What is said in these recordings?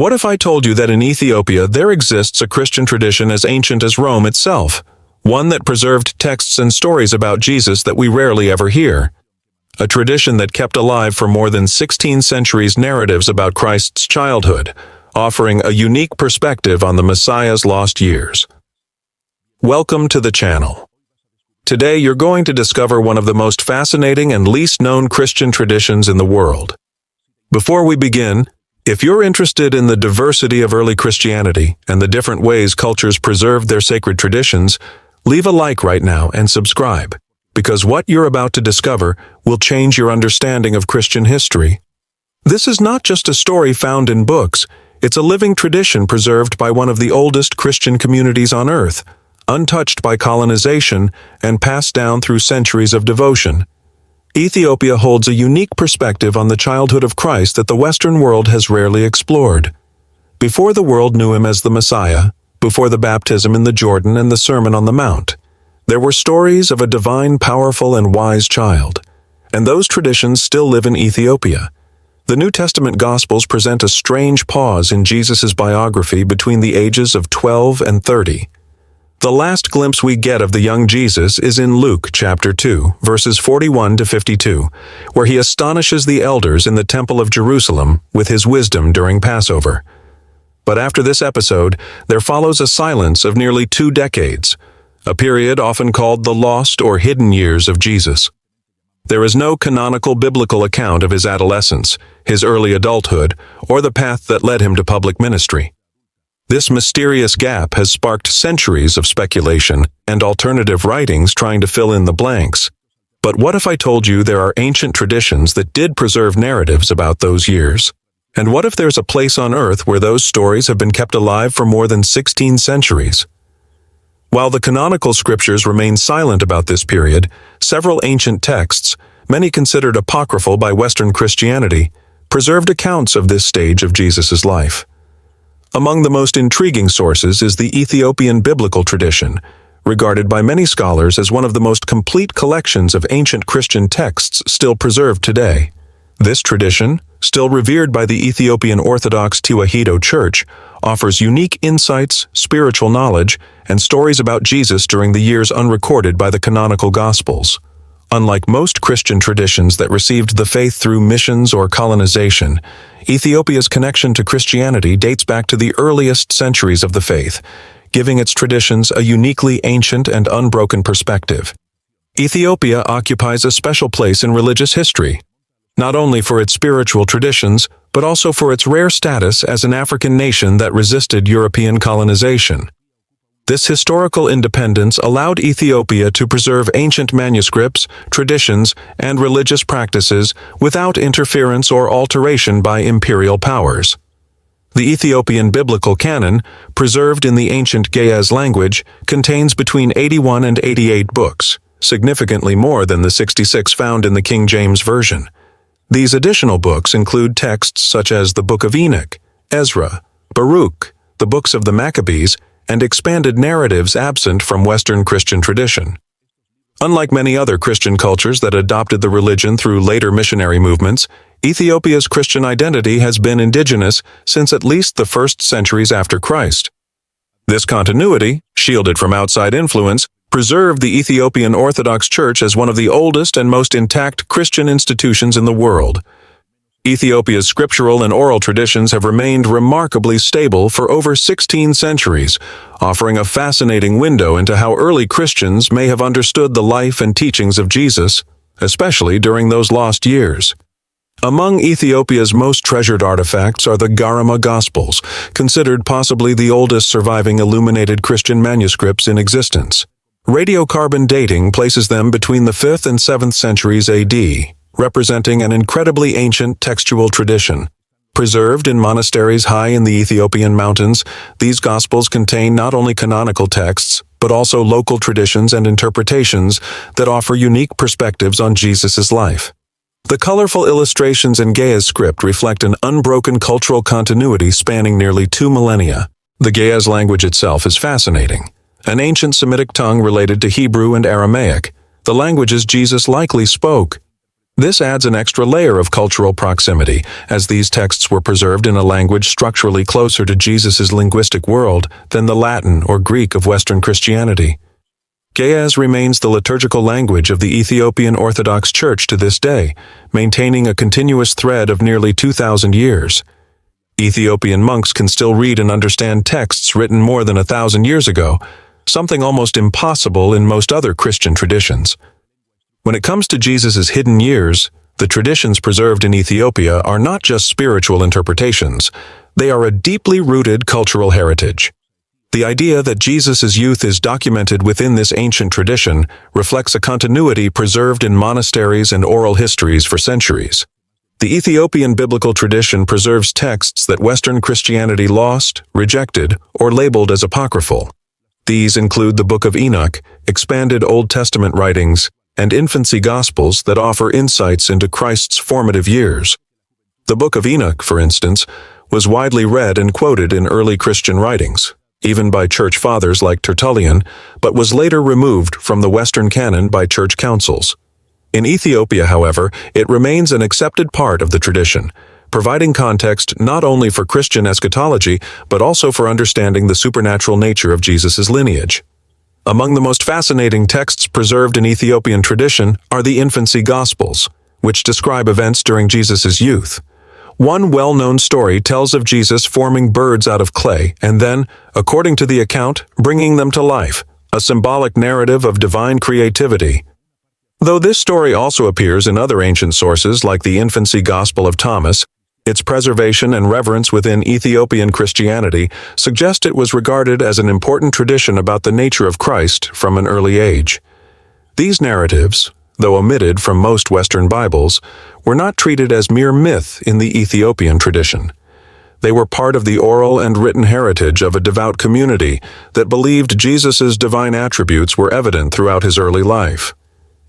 What if I told you that in Ethiopia there exists a Christian tradition as ancient as Rome itself, one that preserved texts and stories about Jesus that we rarely ever hear? A tradition that kept alive for more than 16 centuries narratives about Christ's childhood, offering a unique perspective on the Messiah's lost years. Welcome to the channel. Today you're going to discover one of the most fascinating and least known Christian traditions in the world. Before we begin, if you're interested in the diversity of early Christianity and the different ways cultures preserved their sacred traditions, leave a like right now and subscribe, because what you're about to discover will change your understanding of Christian history. This is not just a story found in books, it's a living tradition preserved by one of the oldest Christian communities on earth, untouched by colonization and passed down through centuries of devotion. Ethiopia holds a unique perspective on the childhood of Christ that the Western world has rarely explored. Before the world knew him as the Messiah, before the baptism in the Jordan and the Sermon on the Mount, there were stories of a divine, powerful, and wise child. And those traditions still live in Ethiopia. The New Testament Gospels present a strange pause in Jesus' biography between the ages of 12 and 30. The last glimpse we get of the young Jesus is in Luke chapter 2, verses 41 to 52, where he astonishes the elders in the Temple of Jerusalem with his wisdom during Passover. But after this episode, there follows a silence of nearly 2 decades, a period often called the lost or hidden years of Jesus. There is no canonical biblical account of his adolescence, his early adulthood, or the path that led him to public ministry. This mysterious gap has sparked centuries of speculation and alternative writings trying to fill in the blanks. But what if I told you there are ancient traditions that did preserve narratives about those years? And what if there's a place on earth where those stories have been kept alive for more than 16 centuries? While the canonical scriptures remain silent about this period, several ancient texts, many considered apocryphal by Western Christianity, preserved accounts of this stage of Jesus' life. Among the most intriguing sources is the Ethiopian biblical tradition, regarded by many scholars as one of the most complete collections of ancient Christian texts still preserved today. This tradition, still revered by the Ethiopian Orthodox Church, offers unique insights, spiritual knowledge, and stories about Jesus during the years unrecorded by the canonical Gospels. Unlike most Christian traditions that received the faith through missions or colonization, Ethiopia's connection to Christianity dates back to the earliest centuries of the faith, giving its traditions a uniquely ancient and unbroken perspective. Ethiopia occupies a special place in religious history, not only for its spiritual traditions, but also for its rare status as an African nation that resisted European colonization. This historical independence allowed Ethiopia to preserve ancient manuscripts, traditions, and religious practices without interference or alteration by imperial powers. The Ethiopian biblical canon, preserved in the ancient Ge'ez language, contains between 81 and 88 books, significantly more than the 66 found in the King James Version. These additional books include texts such as the Book of Enoch, Ezra, Baruch, the books of the Maccabees, and expanded narratives absent from Western Christian tradition. Unlike many other Christian cultures that adopted the religion through later missionary movements, Ethiopia's Christian identity has been indigenous since at least the first centuries after Christ. This continuity, shielded from outside influence, preserved the Ethiopian Orthodox Church as one of the oldest and most intact Christian institutions in the world. Ethiopia's scriptural and oral traditions have remained remarkably stable for over 16 centuries, offering a fascinating window into how early Christians may have understood the life and teachings of Jesus, especially during those lost years. Among Ethiopia's most treasured artifacts are the Garima Gospels, considered possibly the oldest surviving illuminated Christian manuscripts in existence. Radiocarbon dating places them between the 5th and 7th centuries AD, representing an incredibly ancient textual tradition. Preserved in monasteries high in the Ethiopian mountains, these Gospels contain not only canonical texts, but also local traditions and interpretations that offer unique perspectives on Jesus' life. The colorful illustrations in Ge'ez script reflect an unbroken cultural continuity spanning nearly 2 millennia. The Ge'ez language itself is fascinating. An ancient Semitic tongue related to Hebrew and Aramaic, the languages Jesus likely spoke. This adds an extra layer of cultural proximity, as these texts were preserved in a language structurally closer to Jesus' linguistic world than the Latin or Greek of Western Christianity. Ge'ez remains the liturgical language of the Ethiopian Orthodox Church to this day, maintaining a continuous thread of nearly 2,000 years. Ethiopian monks can still read and understand texts written more than 1,000 years ago, something almost impossible in most other Christian traditions. When it comes to Jesus' hidden years, the traditions preserved in Ethiopia are not just spiritual interpretations, they are a deeply rooted cultural heritage. The idea that Jesus' youth is documented within this ancient tradition reflects a continuity preserved in monasteries and oral histories for centuries. The Ethiopian biblical tradition preserves texts that Western Christianity lost, rejected, or labeled as apocryphal. These include the Book of Enoch, expanded Old Testament writings, and Infancy Gospels that offer insights into Christ's formative years. The Book of Enoch, for instance, was widely read and quoted in early Christian writings, even by church fathers like Tertullian, but was later removed from the Western canon by church councils. In Ethiopia, however, it remains an accepted part of the tradition, providing context not only for Christian eschatology, but also for understanding the supernatural nature of Jesus' lineage. Among the most fascinating texts preserved in Ethiopian tradition are the Infancy Gospels, which describe events during Jesus' youth. One well-known story tells of Jesus forming birds out of clay and then, according to the account, bringing them to life, a symbolic narrative of divine creativity. Though this story also appears in other ancient sources like the Infancy Gospel of Thomas, its preservation and reverence within Ethiopian Christianity suggest it was regarded as an important tradition about the nature of Christ from an early age. These narratives, though omitted from most Western Bibles, were not treated as mere myth in the Ethiopian tradition. They were part of the oral and written heritage of a devout community that believed Jesus' divine attributes were evident throughout his early life.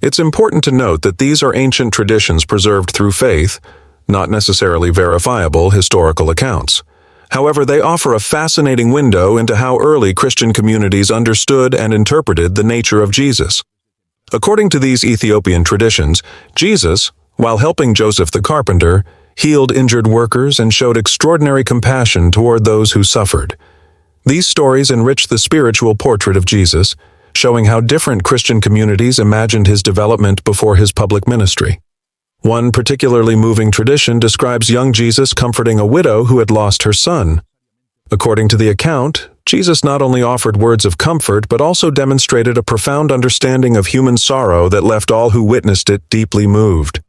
It's important to note that these are ancient traditions preserved through faith, not necessarily verifiable historical accounts. However, they offer a fascinating window into how early Christian communities understood and interpreted the nature of Jesus. According to these Ethiopian traditions, Jesus, while helping Joseph the carpenter, healed injured workers and showed extraordinary compassion toward those who suffered. These stories enrich the spiritual portrait of Jesus, showing how different Christian communities imagined his development before his public ministry. One particularly moving tradition describes young Jesus comforting a widow who had lost her son. According to the account, Jesus not only offered words of comfort but also demonstrated a profound understanding of human sorrow that left all who witnessed it deeply moved.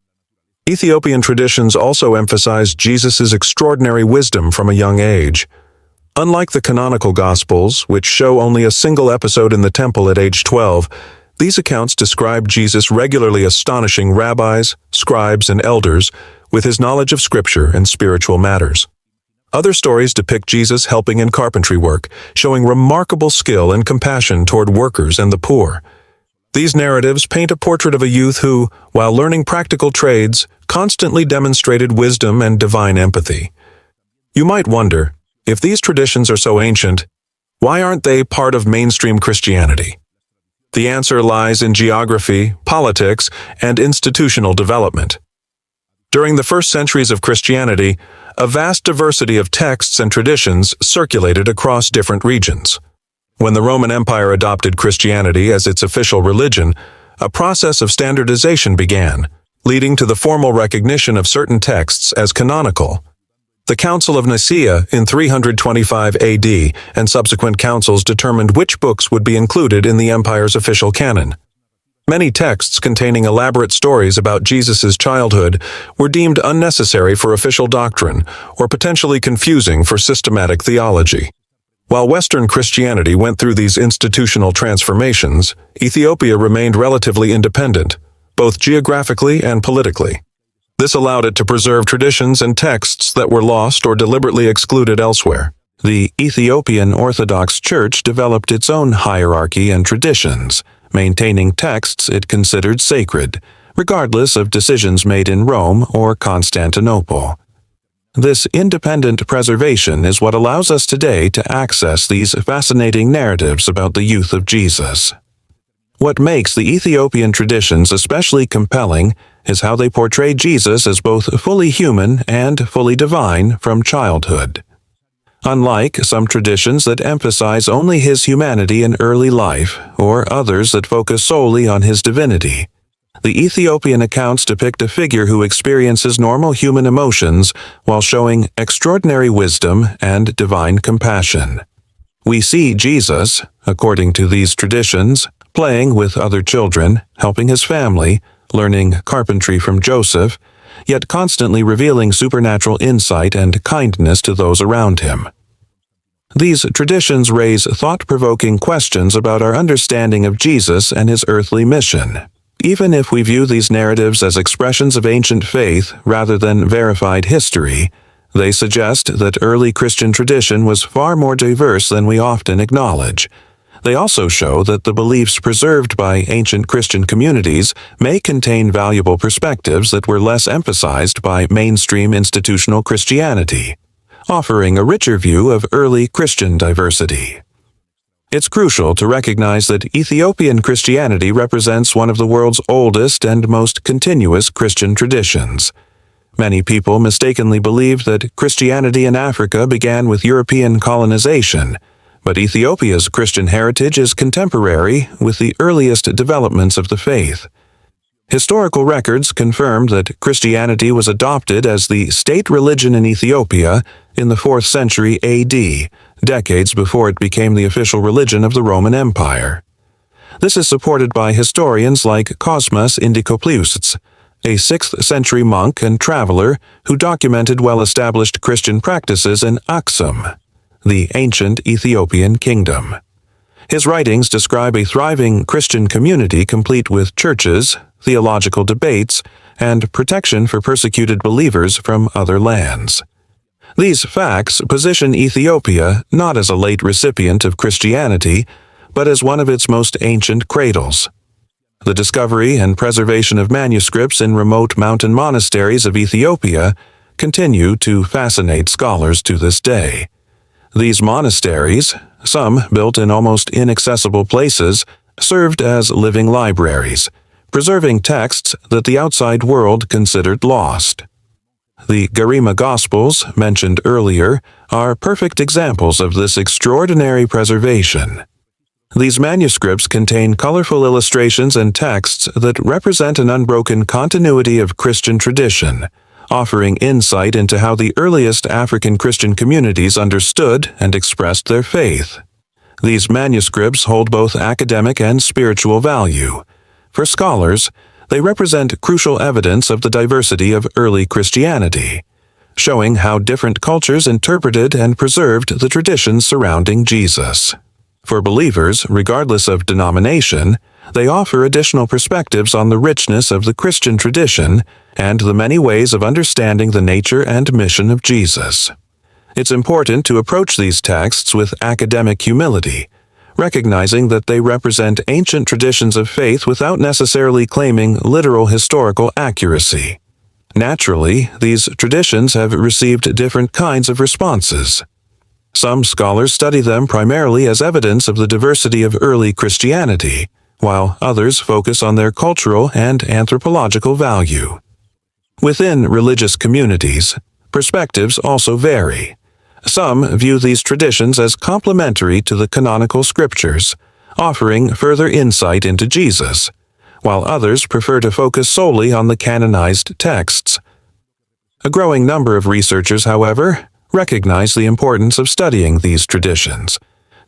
Ethiopian traditions also emphasize Jesus' extraordinary wisdom from a young age. Unlike the canonical Gospels, which show only a single episode in the temple at age 12, these accounts describe Jesus regularly astonishing rabbis, scribes, and elders with his knowledge of Scripture and spiritual matters. Other stories depict Jesus helping in carpentry work, showing remarkable skill and compassion toward workers and the poor. These narratives paint a portrait of a youth who, while learning practical trades, constantly demonstrated wisdom and divine empathy. You might wonder, if these traditions are so ancient, why aren't they part of mainstream Christianity? The answer lies in geography, politics, and institutional development. During the first centuries of Christianity, a vast diversity of texts and traditions circulated across different regions. When the Roman Empire adopted Christianity as its official religion, a process of standardization began, leading to the formal recognition of certain texts as canonical. The Council of Nicaea in 325 AD and subsequent councils determined which books would be included in the empire's official canon. Many texts containing elaborate stories about Jesus' childhood were deemed unnecessary for official doctrine or potentially confusing for systematic theology. While Western Christianity went through these institutional transformations, Ethiopia remained relatively independent, both geographically and politically. This allowed it to preserve traditions and texts that were lost or deliberately excluded elsewhere. The Ethiopian Orthodox Church developed its own hierarchy and traditions, maintaining texts it considered sacred, regardless of decisions made in Rome or Constantinople. This independent preservation is what allows us today to access these fascinating narratives about the youth of Jesus. What makes the Ethiopian traditions especially compelling is how they portray Jesus as both fully human and fully divine from childhood. Unlike some traditions that emphasize only his humanity in early life, or others that focus solely on his divinity, the Ethiopian accounts depict a figure who experiences normal human emotions while showing extraordinary wisdom and divine compassion. We see Jesus, according to these traditions, playing with other children, helping his family, learning carpentry from Joseph, yet constantly revealing supernatural insight and kindness to those around him. These traditions raise thought-provoking questions about our understanding of Jesus and his earthly mission. Even if we view these narratives as expressions of ancient faith rather than verified history, they suggest that early Christian tradition was far more diverse than we often acknowledge. They also show that the beliefs preserved by ancient Christian communities may contain valuable perspectives that were less emphasized by mainstream institutional Christianity, offering a richer view of early Christian diversity. It's crucial to recognize that Ethiopian Christianity represents one of the world's oldest and most continuous Christian traditions. Many people mistakenly believe that Christianity in Africa began with European colonization, but Ethiopia's Christian heritage is contemporary with the earliest developments of the faith. Historical records confirm that Christianity was adopted as the state religion in Ethiopia in the 4th century AD, decades before it became the official religion of the Roman Empire. This is supported by historians like Cosmas Indicopleustes, a 6th century monk and traveler who documented well-established Christian practices in Aksum, the ancient Ethiopian kingdom. His writings describe a thriving Christian community complete with churches, theological debates, and protection for persecuted believers from other lands. These facts position Ethiopia not as a late recipient of Christianity, but as one of its most ancient cradles. The discovery and preservation of manuscripts in remote mountain monasteries of Ethiopia continue to fascinate scholars to this day. These monasteries, some built in almost inaccessible places, served as living libraries, preserving texts that the outside world considered lost. The Garima Gospels, mentioned earlier, are perfect examples of this extraordinary preservation. These manuscripts contain colorful illustrations and texts that represent an unbroken continuity of Christian tradition, offering insight into how the earliest African Christian communities understood and expressed their faith. These manuscripts hold both academic and spiritual value. For scholars, they represent crucial evidence of the diversity of early Christianity, showing how different cultures interpreted and preserved the traditions surrounding Jesus. For believers, regardless of denomination, they offer additional perspectives on the richness of the Christian tradition and the many ways of understanding the nature and mission of Jesus. It's important to approach these texts with academic humility, recognizing that they represent ancient traditions of faith without necessarily claiming literal historical accuracy. Naturally, these traditions have received different kinds of responses. Some scholars study them primarily as evidence of the diversity of early Christianity, while others focus on their cultural and anthropological value. Within religious communities, perspectives also vary. Some view these traditions as complementary to the canonical scriptures, offering further insight into Jesus, while others prefer to focus solely on the canonized texts. A growing number of researchers, however, recognize the importance of studying these traditions,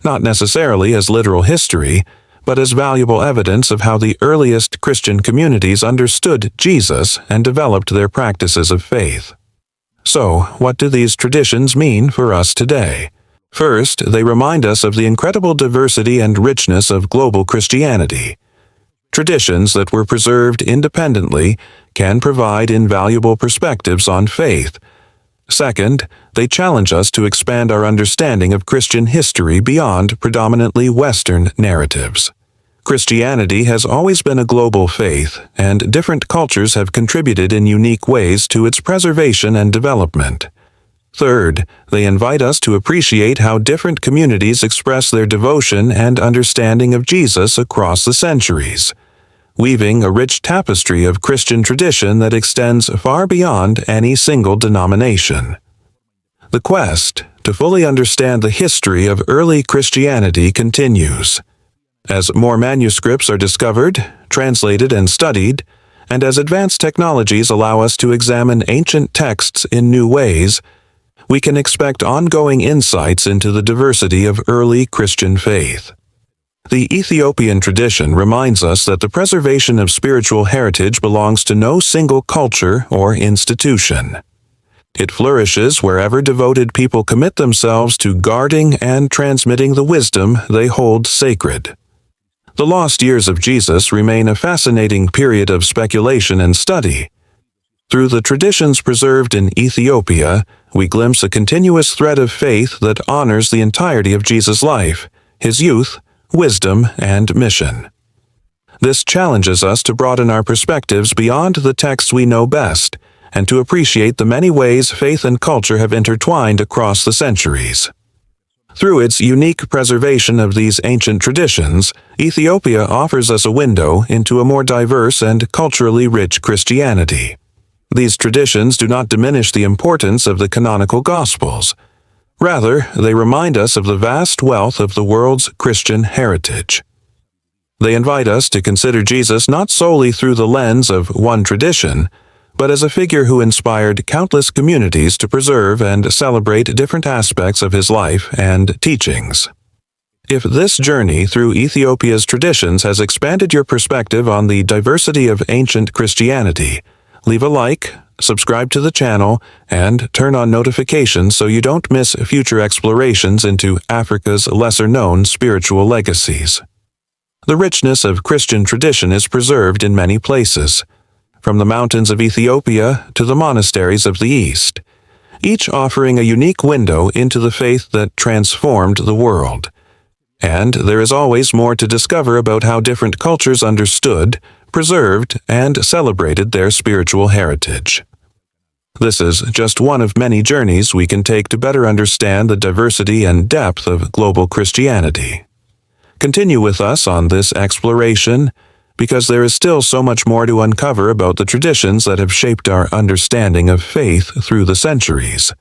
not necessarily as literal history, but as valuable evidence of how the earliest Christian communities understood Jesus and developed their practices of faith. So, what do these traditions mean for us today? First, they remind us of the incredible diversity and richness of global Christianity. Traditions that were preserved independently can provide invaluable perspectives on faith. Second, they challenge us to expand our understanding of Christian history beyond predominantly Western narratives. Christianity has always been a global faith, and different cultures have contributed in unique ways to its preservation and development. Third, they invite us to appreciate how different communities express their devotion and understanding of Jesus across the centuries. weaving a rich tapestry of Christian tradition that extends far beyond any single denomination. The quest to fully understand the history of early Christianity continues. As more manuscripts are discovered, translated, and studied, and as advanced technologies allow us to examine ancient texts in new ways, we can expect ongoing insights into the diversity of early Christian faith. The Ethiopian tradition reminds us that the preservation of spiritual heritage belongs to no single culture or institution. It flourishes wherever devoted people commit themselves to guarding and transmitting the wisdom they hold sacred. The lost years of Jesus remain a fascinating period of speculation and study. Through the traditions preserved in Ethiopia, we glimpse a continuous thread of faith that honors the entirety of Jesus' life, his youth, wisdom, and mission. This challenges us to broaden our perspectives beyond the texts we know best, and to appreciate the many ways faith and culture have intertwined across the centuries. Through its unique preservation of these ancient traditions, Ethiopia offers us a window into a more diverse and culturally rich Christianity. These traditions do not diminish the importance of the canonical Gospels. Rather, they remind us of the vast wealth of the world's Christian heritage. They invite us to consider Jesus not solely through the lens of one tradition, but as a figure who inspired countless communities to preserve and celebrate different aspects of his life and teachings. If this journey through Ethiopia's traditions has expanded your perspective on the diversity of ancient Christianity, leave a like, subscribe to the channel, and turn on notifications so you don't miss future explorations into Africa's lesser-known spiritual legacies. The richness of Christian tradition is preserved in many places, from the mountains of Ethiopia to the monasteries of the East, each offering a unique window into the faith that transformed the world. And there is always more to discover about how different cultures understood, preserved, and celebrated their spiritual heritage. This is just one of many journeys we can take to better understand the diversity and depth of global Christianity. Continue with us on this exploration, because there is still so much more to uncover about the traditions that have shaped our understanding of faith through the centuries.